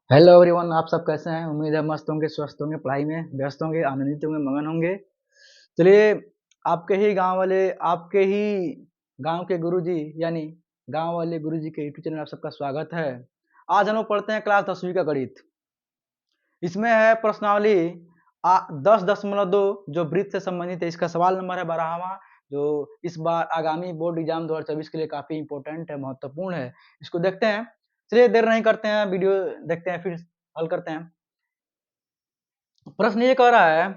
Hello everyone, आप सब कैसे हैं? उम्मीद है मस्त होंगे, स्वस्थ होंगे, पढ़ाई में व्यस्त होंगे, आनंदित होंगे, मगन होंगे। चलिए, आपके ही गांव के गुरुजी यानी गांव वाले गुरुजी के यूट्यूब चैनल में आप सबका स्वागत है। आज हम लोग पढ़ते हैं क्लास 10वीं का गणित। इसमें है प्रश्नावली 10.2 जो वृत्त से संबंधित है। इसका सवाल नंबर है 12वां, जो इस बार आगामी बोर्ड एग्जाम 2024 के लिए काफी इंपॉर्टेंट है, महत्वपूर्ण है। इसको देखते हैं। चलिए, देर नहीं करते हैं, वीडियो देखते हैं, फिर हल करते हैं। प्रश्न ये कह रहा है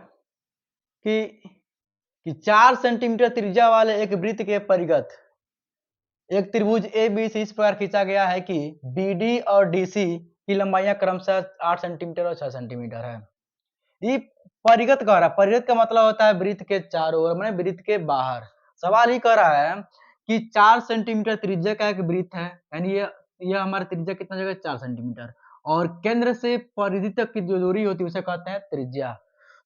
कि 4 सेंटीमीटर त्रिज्या वाले एक वृत्त के परिगत एक त्रिभुज ए बी सी इस प्रकार खींचा गया है कि बी डी और डी सी की लंबाइयां क्रमशः 8 सेंटीमीटर और 6 सेंटीमीटर है। ये परिगत कह रहा है। परिगत का मतलब होता है वृत्त के चारों ओर, माने वृत्त के बाहर। सवाल ये कह रहा है कि 4 सेंटीमीटर त्रिज्या का एक वृत्त है, यानी ये हमारा त्रिज्या कितना जगह 4 सेंटीमीटर, और केंद्र से परिधि तक की जो दूरी होती है उसे कहते हैं त्रिज्या।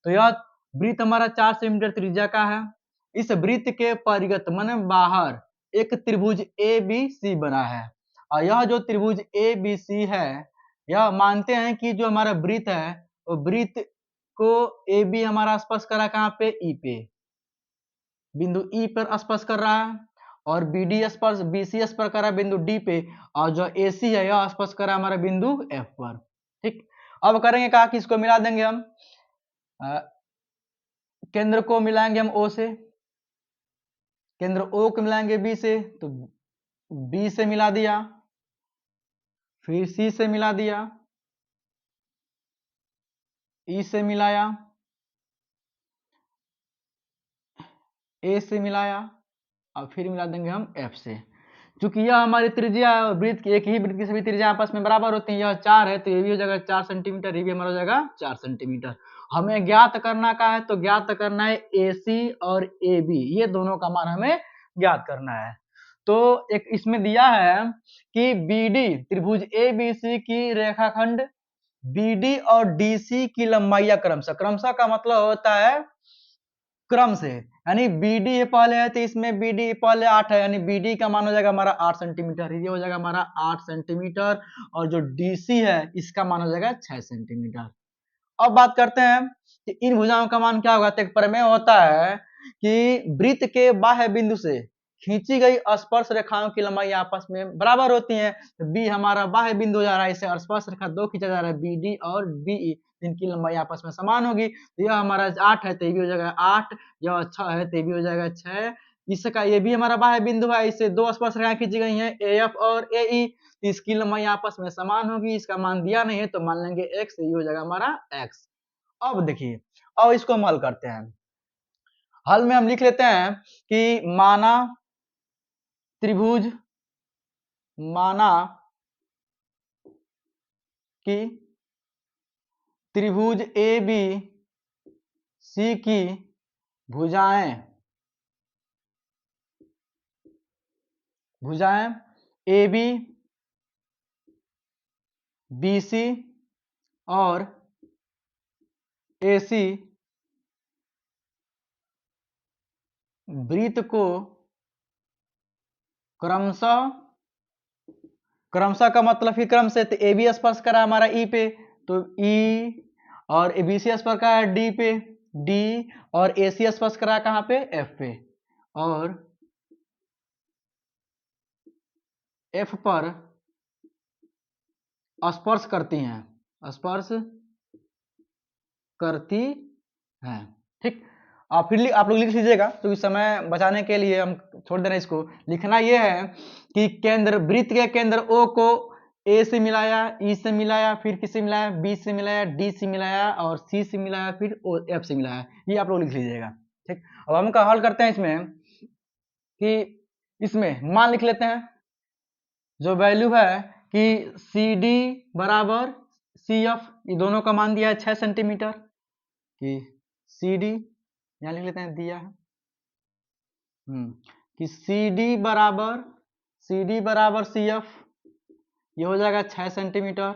तो यह वृत्त हमारा 4 सेंटीमीटर त्रिज्या का है। इस वृत्त के परिगत माने बाहर एक त्रिभुज ए बी सी बना है, और यह जो त्रिभुज ए बी सी है, यह मानते हैं कि जो हमारा वृत्त है वो वृत्त को ए बी हमारा स्पर्श कर रहा है कहाँ पे? ई पे, बिंदु ई पर स्पर्श कर रहा है, और बी डी स्पर्श बी सी स्पर्श कर रहा है बिंदु डी पे, और जो ए सी है यह स्पर्श कर रहा है हमारा बिंदु एफ पर। ठीक, अब करेंगे कहा कि इसको मिला देंगे हम, केंद्र को मिलाएंगे हम ओ से, केंद्र ओ को मिलाएंगे बी से, तो बी से मिला दिया, फिर सी से मिला दिया, ई से मिलाया, ए से मिलाया, और फिर मिला देंगे हम एफ से। चूंकि यह हमारी त्रिज्या वृत्त की एक ही वृत्त की सभी त्रिज्या आपस में बराबर होती है, यह 4 है तो ये भी हो जाएगा 4 सेंटीमीटर, ये भी हमारा हो जाएगा 4 सेंटीमीटर। हमें ज्ञात करना का है, तो ज्ञात करना है ए सी और ए बी, ये दोनों का मान हमें ज्ञात करना है। तो एक इसमें दिया है कि बी डी त्रिभुज ए बी सी की रेखाखंड बी डी और डी सी की लंबाइयां क्रमशः, क्रमशः का मतलब होता है क्रम से, यानी बी डी पहले है तो इसमें बी डी पहले 8 है, यानी बी डी का मान हो जाएगा हमारा 8 सेंटीमीटर, ये हो जाएगा हमारा 8 सेंटीमीटर, और जो डी सी है इसका मान हो जाएगा 6 सेंटीमीटर। अब बात करते हैं कि इन भुजाओं का मान क्या होगा। तो एक प्रमेय होता है कि वृत्त के बाह्य बिंदु से खींची गई स्पर्श रेखाओं की लंबाई आपस में बराबर होती है। तो बी हमारा बाह्य बिंदु जा रहा है, इसे स्पर्श रेखा 2 खींचा जा रहा है, बी डी और बी ई, इनकी लंबाई आपस में समान होगी। तो यह हमारा 8 है तो ये भी हो जाएगा 8, यह 6 है तो ये भी हो जाएगा 6। इसका ये भी हमारा बाह्य बिंदु है, इससे 2 स्पर्श रेखाएं खींची गई हैं, ए एफ और ए ई, इसकी लंबाई आपस में समान होगी। इसका मान दिया नहीं है तो मान लेंगे x, ये हो जाएगा हमारा x। अब देखिए, अब इसको हम हल करते हैं। हल में हम लिख लेते हैं कि त्रिभुज माना कि त्रिभुज ए बी सी की भुजाएं भुजाएं ए बी बी सी और ए सी वृत्त को क्रमशः, क्रमशः का मतलब कि क्रम से, तो ए बी स्पर्श करा हमारा ई पे तो ई, और ए बी सी स्पर्श करा डी पे डी, और ए सी स्पर्श करा कहाँ पे? एफ पे, और एफ पर स्पर्श करती हैं, स्पर्श करती हैं। ठीक, फिर आप लोग लिख लीजिएगा क्योंकि समय बचाने के लिए हम छोड़ दे रहे हैं इसको। लिखना यह है कि केंद्र वृत्त के केंद्र ओ को ए से मिलाया, ई से मिलाया, फिर किससे मिलाया? बी से मिलाया, डी से मिलाया, और सी से मिलाया, फिर एफ से मिलाया। ये आप लोग लिख लीजिएगा। ठीक, अब हम हल करते हैं इसमें कि इसमें मान लिख लेते हैं। जो वैल्यू है कि सी डी बराबर सी एफ, ये दोनों का मान दिया है 6 सेंटीमीटर, कि सी डी यहाँ लिख लेते हैं, दिया है कि सी डी बराबर सी एफ, ये हो जाएगा 6 सेंटीमीटर,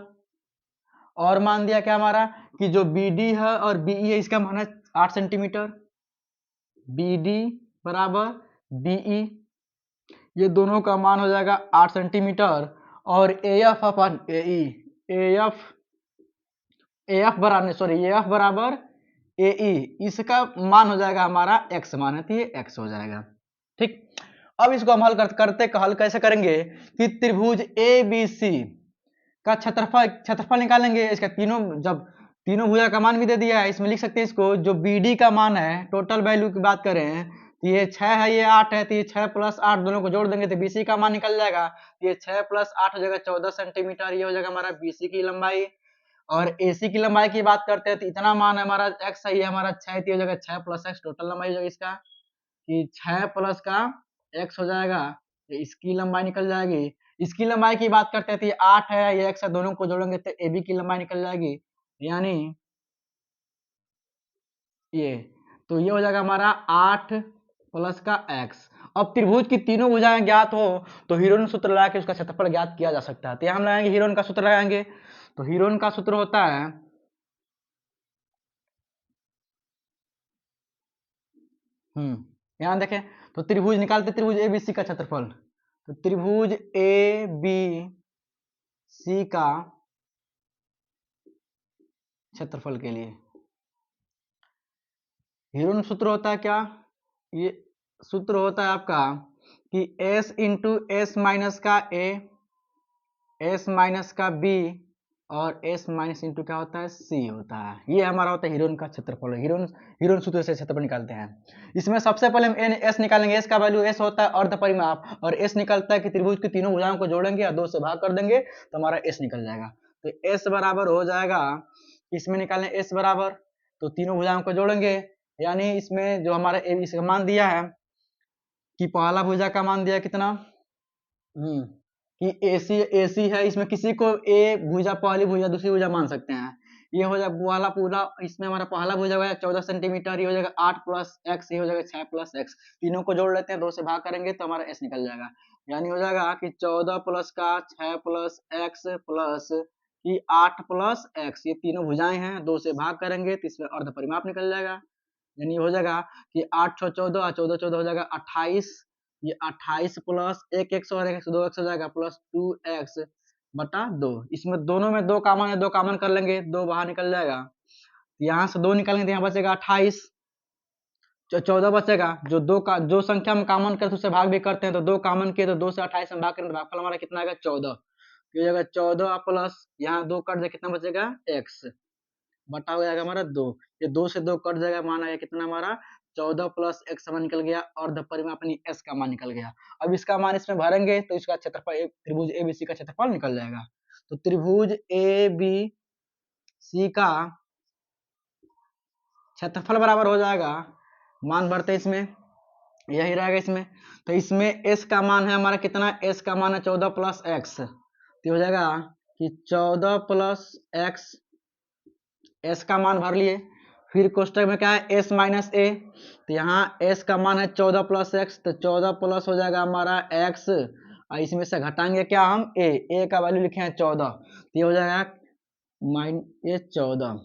और मान दिया क्या हमारा कि जो बी डी है और बी ई है इसका मान है 8 सेंटीमीटर, बी डी बराबर बी ई, ये दोनों का मान हो जाएगा 8 सेंटीमीटर, और A F upon A E, A F AF बराबर सॉरी AF बराबर AE, इसका मान हो जाएगा हमारा x मान है, तो ये x हो जाएगा। ठीक, अब इसको हम हल कैसे करेंगे कि त्रिभुज ABC का क्षेत्रफल निकालेंगे। इसका तीनों भुजा का मान भी दे दिया है, इसमें लिख सकते हैं इसको, जो BD का मान है, टोटल वैल्यू की बात करें तो ये 6 है, ये 8 है, तो ये 6 + 8 दोनों को जोड़ देंगे तो BC का मान निकल जाएगा। ये 6 + 8 हो जाएगा 14 सेंटीमीटर, ये हो जाएगा हमारा BC की लंबाई। और AC की लंबाई की बात करते हैं तो इतना मान है हमारा x है, ये हमारा 6, तो हो जाएगा 6 + x, टोटल लंबाई हो जाएगा इसका कि 6 प्लस का x हो जाएगा, तो इसकी लंबाई निकल जाएगी। इसकी लंबाई की बात करते हैं तो ये 8 है, ये x है, दोनों को जोड़ेंगे तो AB की लंबाई निकल जाएगी, यानी ये, तो ये हो जाएगा हमारा 8 प्लस का x। अब त्रिभुज की तीनों भुजाएं ज्ञात हो तो हीरोन सूत्र लगा के उसका क्षेत्रफल ज्ञात किया जा सकता है। तो यहाँ हम लगाएंगे हीरोन का सूत्र लगाएंगे, तो हीरोन का सूत्र होता है यहाँ देखें तो त्रिभुज निकालते, त्रिभुज ABC का क्षेत्रफल, तो त्रिभुज ABC का क्षेत्रफल के लिए हीरोन सूत्र होता है क्या, ये सूत्र होता है आपका कि S × S माइनस का A, S माइनस का B और S माइनस इंटू क्या होता है C होता है। ये हमारा होता है हीरोन का क्षेत्रफल। हीरोन सूत्र से क्षेत्रफल निकालते हैं। इसमें सबसे पहले हम S निकालेंगे। S का वैल्यू S होता है अर्ध परिमाप, और S निकलता है कि त्रिभुज की तीनों भुजाओं को जोड़ेंगे और 2 से भाग कर देंगे तो हमारा S निकल जाएगा। तो S बराबर हो जाएगा, इसमें निकालें S बराबर, तो तीनों भुजाओं को जोड़ेंगे, यानी इसमें जो हमारा इसका मान दिया है कि पहला भुजा का मान दिया कितना कि AC है, इसमें किसी को A भुजा पहली भुजा दूसरी भुजा मान सकते हैं। ये हो जाएगा वाला पूरा, इसमें हमारा पहला भुजा हो जाएगा 14 सेंटीमीटर, ये हो जाएगा 8 + x, ये हो जाएगा 6 + x, तीनों को जोड़ लेते हैं, 2 से भाग करेंगे तो हमारा s निकल जाएगा, यानी हो जाएगा कि 14 प्लस का 6 + x प्लस कि 8 + x, ये तीनों भुजाएं हैं, 2 से भाग करेंगे तो इसमें अर्ध परिमाप निकल जाएगा, यानी हो जाएगा कि 8 × 14 और 14 14 हो जाएगा 28, ये 28 प्लस 1 x और 1 x 2 x हो जाएगा प्लस 2x बटा 2। इसमें दोनों में 2 कॉमन है, 2 कॉमन कर लेंगे, 2 बाहर निकल जाएगा, यहाँ से 2 निकालेंगे तो यहाँ बचेगा 28, 14 बचेगा, जो संख्या हम कॉमन करते उससे भाग भी करते हैं, तो 2 कॉमन किए तो 2 से 28 में भाग करेंगे तो भागफल हमारा कितना आएगा 14, तो हो जाएगा 14 प्लस यहाँ 2 कट जाए कितना बचेगा x बटा हो जाएगा हमारा 2, ये 2 से 2 कट जाएगा, मान आया कितना हमारा 14 + x मान निकल गया, अर्ध परिमाप यानी s का मान निकल गया। अब इसका मान इसमें भरेंगे तो इसका क्षेत्रफल त्रिभुज ABC का क्षेत्रफल निकल जाएगा। तो त्रिभुज ABC का क्षेत्रफल बराबर हो जाएगा, मान भरते इसमें, यही रहेगा इसमें, तो इसमें s का मान है हमारा कितना, s का मान है 14 + x, तो हो जाएगा कि 14 + x, s का मान भर लिए, फिर कोष्टक में क्या है s माइनस a, तो यहाँ s का मान है 14 + x, तो 14 प्लस हो जाएगा हमारा x, और इसमें से घटाएंगे क्या हम a का वैल्यू लिखे हैं 14, तो ये हो जाएगा ये 14,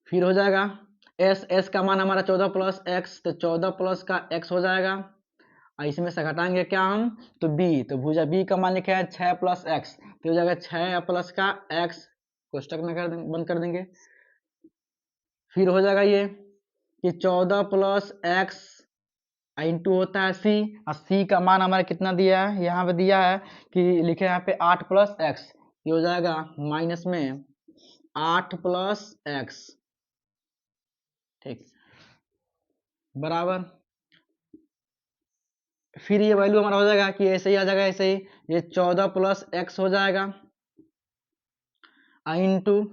फिर हो जाएगा s का मान हमारा 14 + x, तो 14 प्लस का x हो जाएगा, और इसमें से घटाएंगे क्या हम तो b, तो भुजा b का मान लिखे हैं 6 + x, तो हो जाएगा 6 प्लस का x, कोष्टक में बंद कर देंगे, फिर हो जाएगा ये कि 14 + x इंटू होता है c, और c का मान हमारा कितना दिया है, यहाँ पे दिया है कि लिखे यहाँ पे 8 + x, ये हो जाएगा माइनस में 8 + x, ठीक बराबर, फिर ये वैल्यू हमारा हो जाएगा कि ऐसे ही आ जाएगा, ऐसे ही ये 14 + x हो जाएगा इंटू,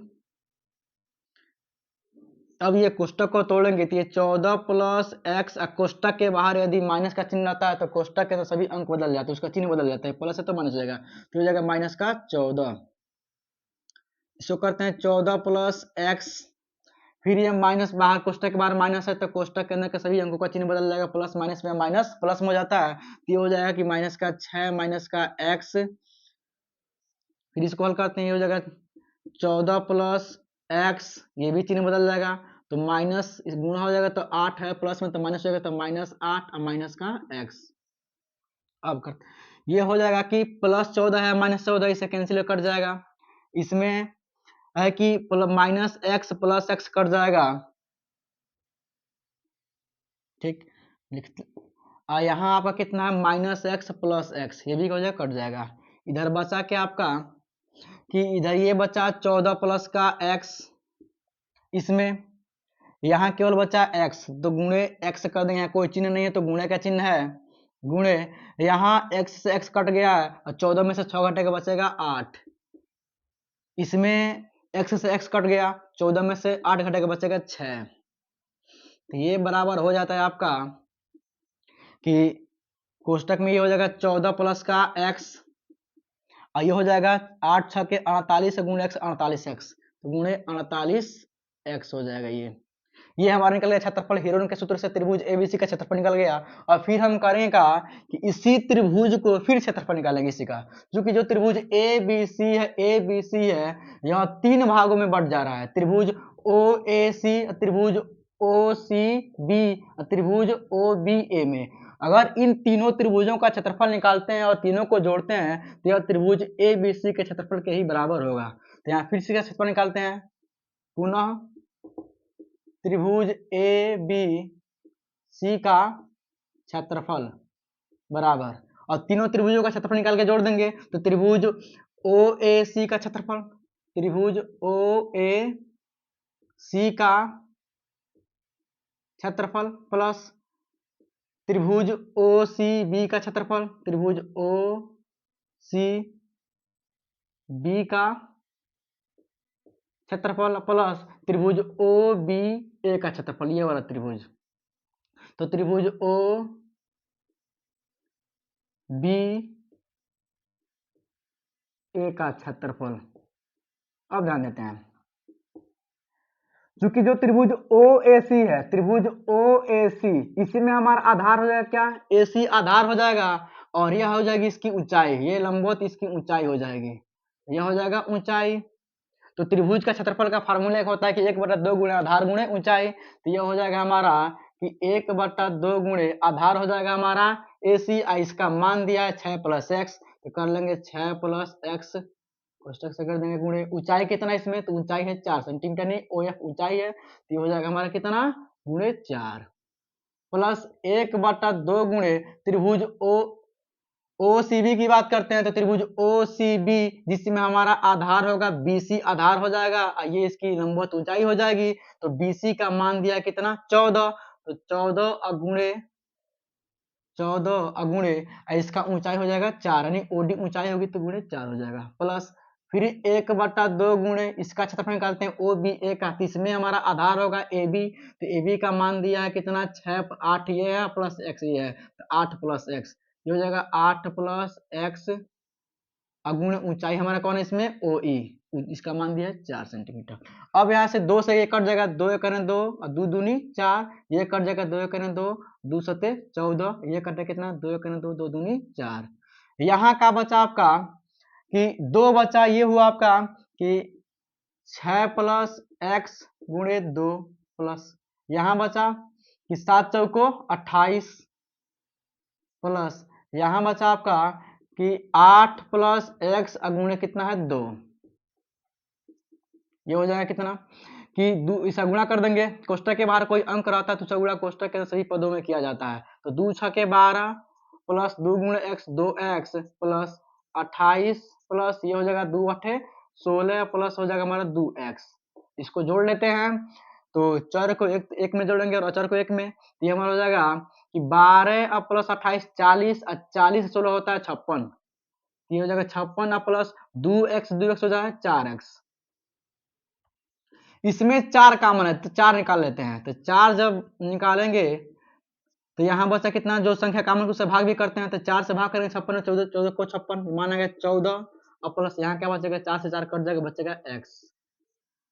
अब ये कोष्टक को तोड़ेंगे तो ये 14 + x, कोष्टक के बाहर यदि माइनस का चिन्ह रहता है तो कोष्टक के तो सभी अंक बदल जाते हैं, उसका चिन्ह बदल जाता है, प्लस है तो माइनस हो जाएगा, तो हो जाएगा माइनस का 14, इसको करते हैं 14 + x, फिर ये माइनस बाहर कोष्टक के बाहर माइनस है तो कोष्टक के अंदर के सभी अंकों का चिन्ह बदल जाएगा, प्लस माइनस में माइनस प्लस में हो जाता है, तो ये हो जाएगा कि माइनस का 6 माइनस का x, फिर इसको हल करते हैं, ये हो जाएगा 14 + x, ये भी चिन्ह बदल जाएगा, तो माइनस गुणा हो जाएगा तो 8 है, प्लस में तो माइनस हो जाएगा, तो -8 और माइनस का x, अब कर ये हो जाएगा कि +14 है -14, इसे कैंसिल कट जाएगा, इसमें है कि minus x plus x cut जाएगा, ठीक। यहाँ आपका कितना है माइनस एक्स प्लस एक्स, ये भी हो जाएगा कट जाएगा। इधर बचा क्या आपका कि इधर ये बचा 14 प्लस का एक्स, इसमें यहाँ केवल बचा एक्स, तो गुणे एक्स कर देंगे, कोई चिन्ह नहीं है तो गुणे का चिन्ह है, गुणे यहाँ एक्स से एक्स कट गया और 14 में से 6 घटेगा बचेगा 8, इसमें एक्स से एक्स कट गया, 14 में से 8 घटेगा बचेगा 6, तो ये बराबर हो जाता है आपका कि कोष्टक में ये हो जाएगा 14 प्लस का एक्स और ये हो जाएगा 8 6 के 48 गुणे एक्स 48 एक्स, तो गुणे 48 एक्स हो जाएगा। ये हमारा निकल गया क्षेत्रफल हीरोन के सूत्र से त्रिभुज एबीसी का क्षेत्रफल निकल गया। और फिर हम करेंगे का कि इसी त्रिभुज को फिर क्षेत्रफल निकालेंगे इसी का, क्योंकि जो त्रिभुज एबीसी है यहाँ 3 भागों में बट जा रहा है, त्रिभुज ओएसी, त्रिभुज ओसीबी, त्रिभुज ओबीए में। अगर इन तीनों त्रिभुजों का क्षेत्रफल निकालते हैं और तीनों को जोड़ते हैं तो यह त्रिभुज एबीसी के क्षेत्रफल के ही बराबर होगा। तो यहाँ फिर से क्षेत्रफल निकालते हैं, पुनः त्रिभुज ए बी सी का क्षेत्रफल बराबर, और तीनों त्रिभुजों का क्षेत्रफल निकाल के जोड़ देंगे तो त्रिभुज ओ ए सी का क्षेत्रफल, त्रिभुज ओ ए सी का क्षेत्रफल प्लस त्रिभुज ओ सी बी का क्षेत्रफल, त्रिभुज ओ सी बी का क्षेत्रफल प्लस त्रिभुज ओ बी ए का क्षेत्रफल, ये वाला त्रिभुज, तो त्रिभुज ओ बी ए का क्षेत्रफल। अब ध्यान देते हैं, क्योंकि जो त्रिभुज ओ ए सी है, त्रिभुज ओ ए सी, इसी में हमारा आधार हो जाएगा क्या, ए सी आधार हो जाएगा और यह हो जाएगी इसकी ऊंचाई, ये लंबवत इसकी ऊंचाई हो जाएगी, यह हो जाएगा ऊंचाई। तो त्रिभुज का क्षेत्रफल का फार्मूला एक होता है कि 1/2 गुणे आधार गुणे ऊंचाई, तो यह हो जाएगा हमारा कि 1/2 गुणे आधार हो जाएगा हमारा ए सी, इसका मान दिया है 6 + x, तो कर लेंगे 6 + x, कोष्टक से कर देंगे गुणे ऊंचाई कितना इसमें, तो ऊंचाई है 4 सेंटीमीटर, नहीं ओ एफ ऊंचाई है, तो ये हो जाएगा हमारा कितना गुणे 4 प्लस 1/2 गुणे त्रिभुज ओ सी बी की बात करते हैं, तो त्रिभुज ओ सी बी जिसमें हमारा आधार होगा बीसी आधार हो जाएगा, ये इसकी लंबवत ऊंचाई हो जाएगी, तो बीसी का मान दिया कितना 14, तो 14 गुणे 14 गुणे इसका ऊंचाई हो जाएगा 4, यानी ओडी ऊंचाई होगी तो गुणे 4 हो जाएगा, प्लस फिर 1/2 गुणे इसका क्षेत्रफल निकालते हैं ओ बी ए का, तो इसमें हमारा आधार होगा ए बी, तो ए बी का मान दिया है कितना 6 8 ये है प्लस एक्स ये है, तो 8 + x, ये हो जाएगा 8 + x अगुण ऊंचाई हमारा कौन है इसमें ओ ई, इसका मान दिया है 4 सेंटीमीटर। अब यहाँ से 2 से ये कट जाएगा, 2 एक करें 2 और 2 दूनी 4, ये कट जाएगा 2 एक करें 2, 2 सते 14, ये कटे कितना 2 एक करें 2, 2 दूनी 4। यहाँ का बचा आपका कि 2 बचा, ये हुआ आपका कि 6 + x गुणे 2 प्लस यहाँ बचा कि 7 चौको 28 प्लस यहाँ बचा आपका कि 8 + x गुणे कितना है 2, ये हो जाएगा कितना कि इसे गुणा कर देंगे, कोष्टक के बाहर कोई अंक रहता है तो उसे गुणा कोष्टक के सभी पदों में किया जाता है, तो 2 × 6 = 12 plus 2 × x 2x plus 28 plus ये हो जाएगा 2 × 8 16 प्लस हो जाएगा हमारा 2x, इसको जोड़ लेते हैं, तो चर को एक में जोड़ेंगे और अचर को एक में, तो ये हमारा हो जाएगा कि 12 प्लस 28 40, 40 16 होता है 56, ये हो जाएगा 56 प्लस 2x हो जाएगा 4x, इसमें 4 कॉमन है तो 4 निकाल लेते हैं, तो 4 जब निकालेंगे तो यहाँ बचा कितना, जो संख्या कॉमन उससे भाग भी करते हैं, तो 4 से भाग करेंगे 56 14 14 को 56 माना गया 14 और प्लस यहाँ क्या बचेगा 4 से 4 कट जाएगा बचेगा x,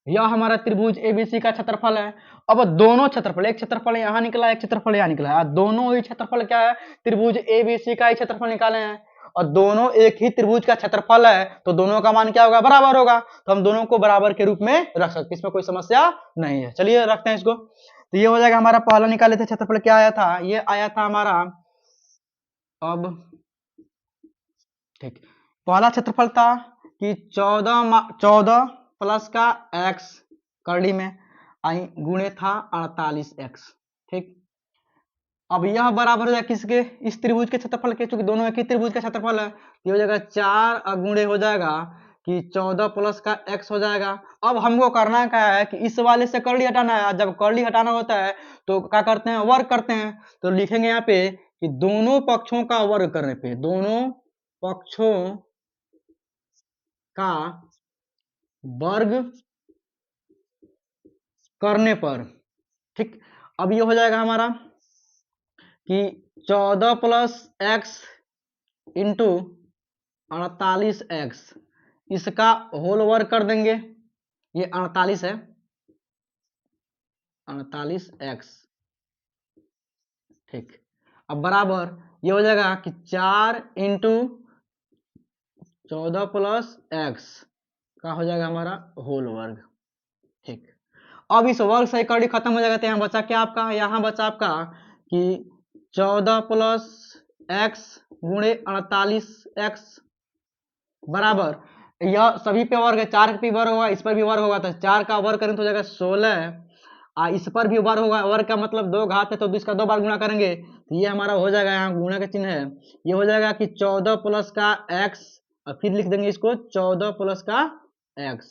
यह हमारा त्रिभुज एबीसी का क्षेत्रफल है। अब दोनों क्षेत्रफल, एक क्षेत्रफल यहाँ निकला एक क्षेत्रफल यहाँ निकला है, दोनों ही क्षेत्रफल क्या है त्रिभुज एबीसी का ही क्षेत्रफल निकाले हैं और दोनों एक ही त्रिभुज का क्षेत्रफल है, तो दोनों का मान क्या होगा बराबर होगा, तो हम दोनों को बराबर के रूप में रख सकते हैं, इसमें कोई समस्या नहीं है। चलिए रखते हैं इसको, तो ये हो जाएगा हमारा पहला निकाले थे क्षेत्रफल क्या आया था, ये आया था हमारा, अब ठीक पहला क्षेत्रफल था कि 14 प्लस का x कर्ली में आई गुणे था 48x। ठीक, अब यह बराबर हो जाएगा किसके, इस त्रिभुज के क्षेत्रफल के, चूंकि दोनों एक ही त्रिभुज का क्षेत्रफल है, ये हो जाएगा 4 गुणे हो जाएगा कि 14 प्लस का x हो जाएगा। अब हमको करना क्या है कि इस वाले से कर्ली हटाना है। जब कर्ली हटाना होता है तो क्या करते हैं, वर्ग करते हैं। तो लिखेंगे यहाँ पे कि दोनों पक्षों का वर्ग करने पे, दोनों पक्षों का वर्ग करने पर, ठीक, अब ये हो जाएगा हमारा कि 14 प्लस एक्स इंटू 48x, इसका होल वर्ग कर देंगे, ये 48 है, 48x। ठीक, अब बराबर ये हो जाएगा कि 4 इंटू 14 प्लस एक्स का हो जाएगा हमारा होल वर्ग। ठीक, अब इस वर्ग से कड़ी खत्म हो जाएगा, तो यहाँ बचा क्या आपका, यहाँ बचा आपका कि 14 प्लस एक्स गुणे 48x बराबर, यह सभी पे वर्ग है, 4 पे वर्ग होगा, इस पर भी वर्ग होगा, तो 4 का वर्ग करें तो हो जाएगा 16, इस पर भी वर्ग होगा, वर्ग का मतलब 2 घात है, तो इसका 2 बार गुणा करेंगे तो ये हमारा हो जाएगा, यहाँ गुणा का चिन्ह है, ये हो जाएगा कि 14 प्लस का x, और फिर लिख देंगे इसको 14 प्लस का x।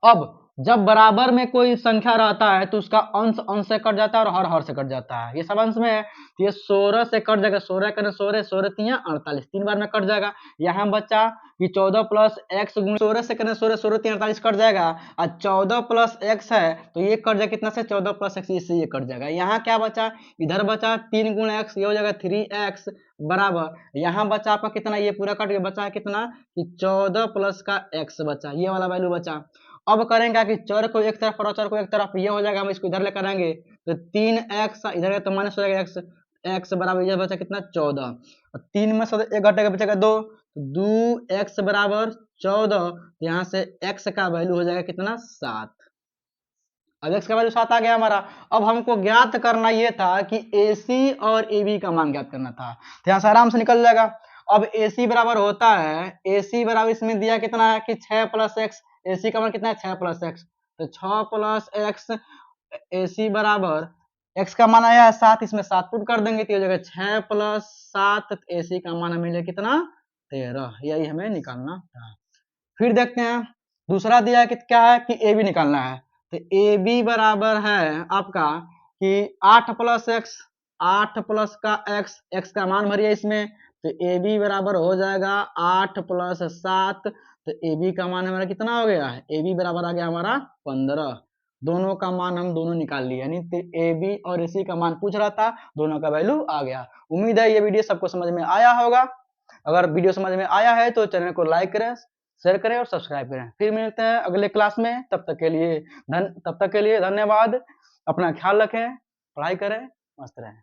अब जब बराबर में कोई संख्या रहता है तो उसका अंश अंश से कट जाता है और हर हर से कट जाता है। ये सब अंश में है तो ये 16 से कट जाएगा, 16 करने 16, 16 तिया 48, 3 बार में कट जाएगा। यहाँ बच्चा कि 14 प्लस एक्स गुणे 16 से करने 16, 16 तिया 48 कट जाएगा, और 14 प्लस एक्स है तो ये कट जाएगा कितना से, 14 प्लस एक्स, इससे ये कट जाएगा। यहाँ क्या बचा, इधर बचा 3 गुणे एक्स, ये हो जाएगा 3x बराबर, यहाँ बचा आपका कितना, ये पूरा कट के बचा है कितना कि 14 प्लस का x बचा, ये वाला वैल्यू बचा। अब करेंगे कि चर को एक तरफ और चर को एक तरफ, ये हो जाएगा, हम इसको इधर लेकर आएंगे तो 3x इधर तो माइनस हो जाएगा, x बराबर ये बचा कितना 14, और 3 में से एक घटेगा बचेगा 2, 2x बराबर 14, यहाँ से x का वैल्यू हो जाएगा कितना 7। अब x का वैल्यू 7 आ गया हमारा। अब हमको ज्ञात करना ये था कि AC और AB का मान ज्ञात करना था, तो यहाँ से आराम से निकल जाएगा। अब AC बराबर होता है, AC बराबर इसमें दिया कितना है कि 6 प्लस एक्स, AC का मान कितना है 6 प्लस एक्स, तो 6 प्लस एक्स, AC बराबर x का मान आया है 7, इसमें 7 पुट कर देंगे तो हो जाएगा 6 प्लस 7, AC का मान मिलेगा कितना 13, यही हमें निकालना था। फिर देखते हैं दूसरा दिया है कि क्या है कि AB निकालना है, तो AB बराबर है आपका कि 8 प्लस एक्स, 8 प्लस का x, x का मान भरिए इसमें, तो AB बराबर हो जाएगा 8 प्लस 7, तो AB का मान हमारा कितना हो गया है, AB बराबर आ गया हमारा 15। दोनों का मान हम दोनों निकाल लिए, यानी AB और AC का मान पूछ रहा था, दोनों का वैल्यू आ गया। उम्मीद है ये वीडियो सबको समझ में आया होगा। अगर वीडियो समझ में आया है तो चैनल को लाइक करें, शेयर करें और सब्सक्राइब करें। फिर मिलते हैं अगले क्लास में, तब तक के लिए धन्यवाद। अपना ख्याल रखें, पढ़ाई करें, मस्त रहें।